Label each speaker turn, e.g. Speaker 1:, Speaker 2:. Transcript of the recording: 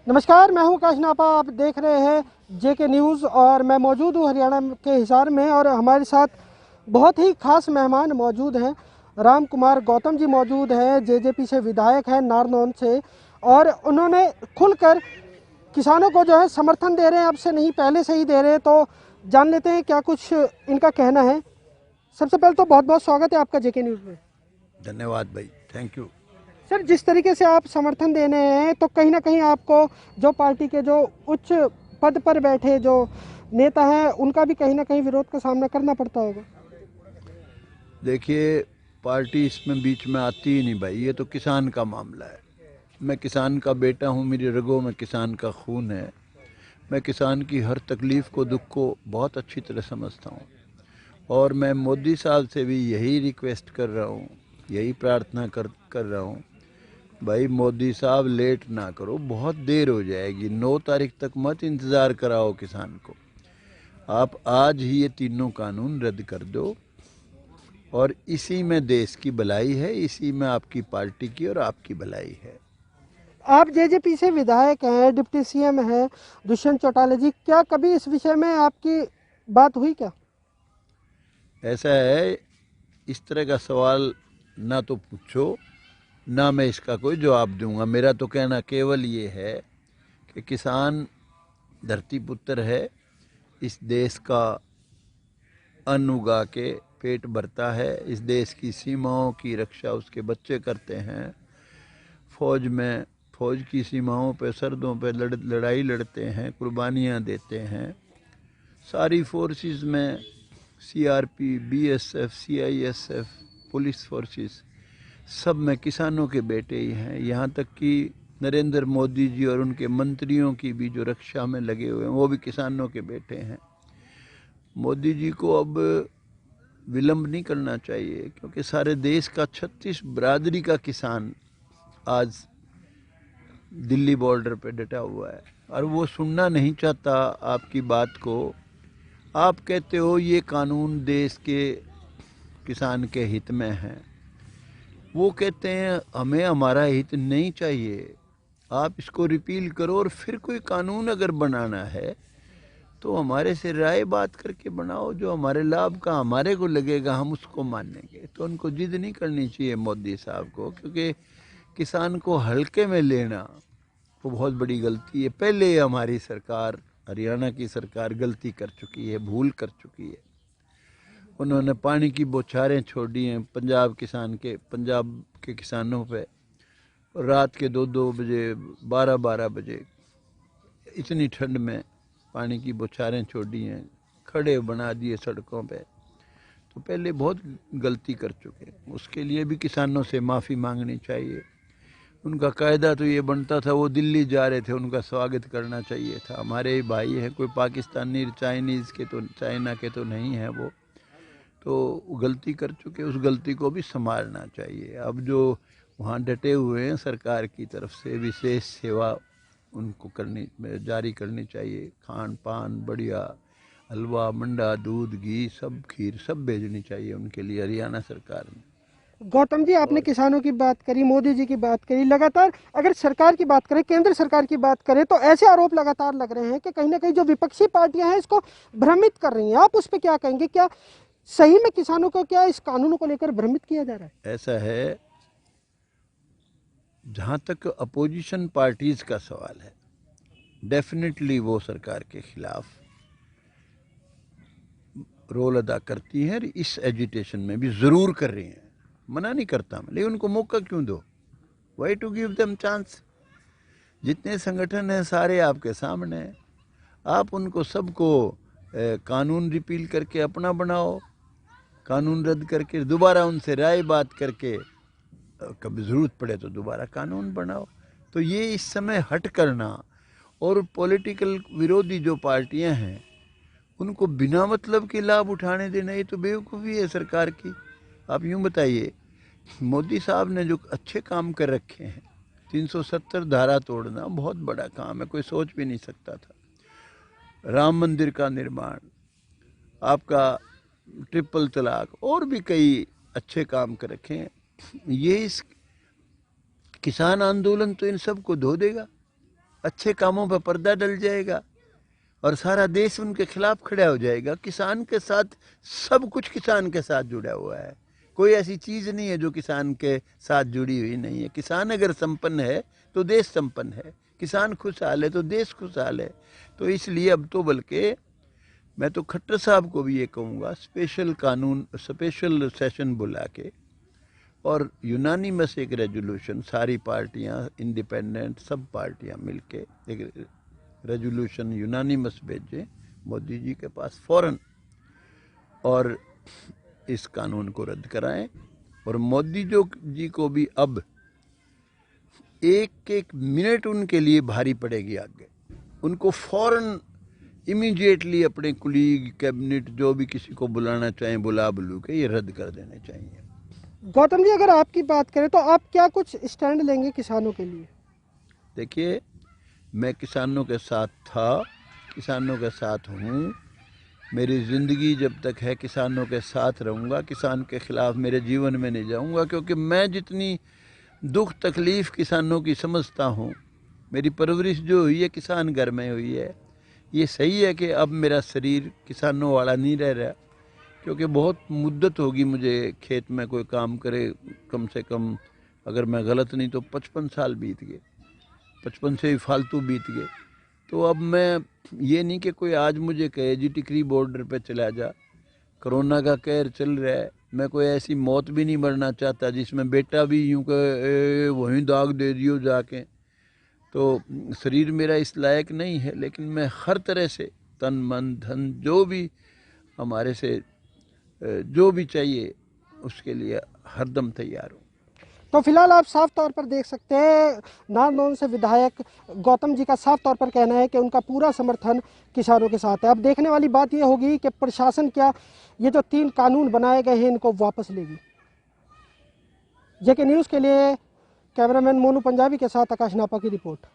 Speaker 1: नमस्कार, मैं हूं काश नापा। आप देख रहे हैं जेके न्यूज़ और मैं मौजूद हूं हरियाणा के हिसार में और हमारे साथ बहुत ही खास मेहमान मौजूद हैं। राम कुमार गौतम जी मौजूद हैं, जेजेपी से विधायक हैं नारनौंद से, और उन्होंने खुलकर किसानों को जो है समर्थन दे रहे हैं। अब से नहीं, पहले से ही दे रहे हैं। तो जान लेते हैं क्या कुछ इनका कहना है। सबसे पहले तो बहुत बहुत स्वागत है आपका जेके न्यूज़ में।
Speaker 2: धन्यवाद भाई, थैंक यू।
Speaker 1: सर, जिस तरीके से आप समर्थन देने हैं तो कहीं ना कहीं आपको जो पार्टी के जो उच्च पद पर बैठे जो नेता हैं उनका भी कहीं ना कहीं विरोध का सामना करना पड़ता होगा।
Speaker 2: देखिए, पार्टी इसमें बीच में आती ही नहीं भाई, ये तो किसान का मामला है। मैं किसान का बेटा हूँ, मेरी रगों में किसान का खून है। मैं किसान की हर तकलीफ़ को, दुख को बहुत अच्छी तरह समझता हूँ। और मैं मोदी साहब से भी यही रिक्वेस्ट कर रहा हूँ, यही प्रार्थना कर रहा हूँ, भाई मोदी साहब लेट ना करो, बहुत देर हो जाएगी। 9 तारीख तक मत इंतज़ार कराओ किसान को। आप आज ही ये तीनों कानून रद्द कर दो और इसी में देश की भलाई है, इसी में आपकी पार्टी की और आपकी भलाई है।
Speaker 1: आप जेजेपी से विधायक हैं, डिप्टी सीएम हैं दुष्यंत चौटाला जी, क्या कभी इस विषय में आपकी बात हुई क्या?
Speaker 2: ऐसा है, इस तरह का सवाल ना तो पूछो, ना मैं इसका कोई जवाब दूंगा। मेरा तो कहना केवल ये है कि किसान धरती पुत्र है, इस देश का अन्न उगा के पेट भरता है, इस देश की सीमाओं की रक्षा उसके बच्चे करते हैं। फौज की सीमाओं पे, सरहदों पे लड़ाई लड़ते हैं, कुर्बानियाँ देते हैं। सारी फोर्सेस में CRP, BSF, CISF, police forces, सब में किसानों के बेटे ही हैं। यहाँ तक कि नरेंद्र मोदी जी और उनके मंत्रियों की भी जो रक्षा में लगे हुए हैं वो भी किसानों के बेटे हैं। मोदी जी को अब विलंब नहीं करना चाहिए, क्योंकि सारे देश का 36 बरादरी का किसान आज दिल्ली बॉर्डर पे डटा हुआ है और वो सुनना नहीं चाहता आपकी बात को। आप कहते हो ये कानून देश के किसान के हित में है, वो कहते हैं हमें हमारा हित नहीं चाहिए। आप इसको रिपील करो और फिर कोई कानून अगर बनाना है तो हमारे से राय बात करके बनाओ, जो हमारे लाभ का हमारे को लगेगा हम उसको मानेंगे। तो उनको जिद नहीं करनी चाहिए मोदी साहब को, क्योंकि किसान को हल्के में लेना वो बहुत बड़ी गलती है। पहले हमारी सरकार, हरियाणा की सरकार गलती कर चुकी है, भूल कर चुकी है। उन्होंने पानी की बौछारें छोड़ दी हैं पंजाब के किसानों पे। रात के 2-2 बजे, 12-12 बजे इतनी ठंड में पानी की बौछारें छोड़ दी हैं, खड़े बना दिए सड़कों पे। तो पहले बहुत गलती कर चुके, उसके लिए भी किसानों से माफ़ी मांगनी चाहिए। उनका कायदा तो ये बनता था, वो दिल्ली जा रहे थे, उनका स्वागत करना चाहिए था। हमारे ही भाई हैं, कोई पाकिस्तानी चाइनीज़ के तो, चाइना के तो नहीं है वो। तो गलती कर चुके, उस गलती को भी संभालना चाहिए। अब जो वहाँ डटे हुए हैं, सरकार की तरफ से विशेष सेवा उनको जारी करनी चाहिए। खान पान बढ़िया, हलवा, मंडा, दूध, घी, सब, खीर सब भेजनी चाहिए उनके लिए हरियाणा सरकार ने।
Speaker 1: गौतम जी, आपने
Speaker 2: और
Speaker 1: किसानों की बात करी, मोदी जी की बात करी, लगातार अगर सरकार की बात करें, केंद्र सरकार की बात करें, तो ऐसे आरोप लगातार लग रहे हैं कि कहीं ना कहीं जो विपक्षी पार्टियां हैं इसको भ्रमित कर रही हैं। आप उस पर क्या कहेंगे? क्या सही में किसानों को क्या इस कानून को लेकर भ्रमित किया जा रहा है?
Speaker 2: ऐसा है, जहाँ तक अपोजिशन पार्टीज़ का सवाल है, डेफिनेटली वो सरकार के खिलाफ रोल अदा करती हैं और इस एजिटेशन में भी ज़रूर कर रही हैं। मना नहीं करता मैं, लेकिन उनको मौका क्यों दो? Why to give them chance? जितने संगठन हैं सारे आपके सामने हैं। आप उनको सबको कानून रिपील करके अपना बनाओ, कानून रद्द करके दोबारा उनसे राय बात करके कभी ज़रूरत पड़े तो दोबारा कानून बनाओ। तो ये इस समय हट करना और पॉलिटिकल विरोधी जो पार्टियां हैं उनको बिना मतलब के लाभ उठाने देना, ये तो बेवकूफ़ी है सरकार की। आप यूँ बताइए, मोदी साहब ने जो अच्छे काम कर रखे हैं, 370 धारा तोड़ना बहुत बड़ा काम है, कोई सोच भी नहीं सकता था। राम मंदिर का निर्माण, आपका ट्रिपल तलाक, और भी कई अच्छे काम कर रखे हैं। ये इस किसान आंदोलन तो इन सब को धो देगा। अच्छे कामों पर पर्दा डल जाएगा और सारा देश उनके खिलाफ खड़ा हो जाएगा। किसान के साथ सब कुछ किसान के साथ जुड़ा हुआ है, कोई ऐसी चीज़ नहीं है जो किसान के साथ जुड़ी हुई नहीं है। किसान अगर संपन्न है तो देश संपन्न है, किसान खुशहाल है तो देश खुशहाल है। तो इसलिए अब तो बल्कि मैं तो खट्टर साहब को भी ये कहूँगा, स्पेशल सेशन बुला के और यूनानिमस एक रेजोल्यूशन, सारी पार्टियां इंडिपेंडेंट सब पार्टियां मिलके एक रेजोल्यूशन यूनानिमस भेजें मोदी जी के पास फौरन और इस कानून को रद्द कराएं। और मोदी जी को भी अब एक एक मिनट उनके लिए भारी पड़ेगी आगे। उनको फौरन इमीडिएटली अपने कुलीग कैबिनेट जो भी किसी को बुलाना चाहें बुला बुलू के ये रद्द कर देने चाहिए।
Speaker 1: गौतम जी, अगर आपकी बात करें तो आप क्या कुछ स्टैंड लेंगे किसानों के लिए?
Speaker 2: देखिए, मैं किसानों के साथ था, किसानों के साथ हूँ, मेरी ज़िंदगी जब तक है किसानों के साथ रहूँगा, किसान के ख़िलाफ़ मेरे जीवन में नहीं जाऊँगा। क्योंकि मैं जितनी दुख तकलीफ़ किसानों की समझता हूँ, मेरी परवरिश जो हुई है किसान घर में हुई है। ये सही है कि अब मेरा शरीर किसानों वाला नहीं रह रहा, क्योंकि बहुत मुद्दत होगी मुझे खेत में कोई काम करे, कम से कम अगर मैं गलत नहीं तो 55 साल बीत गए, 55 से ही फालतू बीत गए। तो अब मैं ये नहीं कि कोई आज मुझे कहे जी टिकरी बॉर्डर पे चला जा, कोरोना का कहर चल रहा है, मैं कोई ऐसी मौत भी नहीं मरना चाहता जिसमें बेटा भी यूँ कहे वहीं दाग दे दियो जाके। तो शरीर मेरा इस लायक नहीं है, लेकिन मैं हर तरह से तन मन धन जो भी हमारे से जो भी चाहिए उसके लिए हरदम तैयार हूँ।
Speaker 1: तो फिलहाल आप साफ तौर पर देख सकते हैं, नारनौल से विधायक गौतम जी का साफ तौर पर कहना है कि उनका पूरा समर्थन किसानों के साथ है। अब देखने वाली बात यह होगी कि प्रशासन क्या ये जो 3 कानून बनाए गए हैं इनको वापस लेगी। जेके न्यूज़ के लिए कैमरामैन मोनू पंजाबी के साथ आकाश नापा की रिपोर्ट।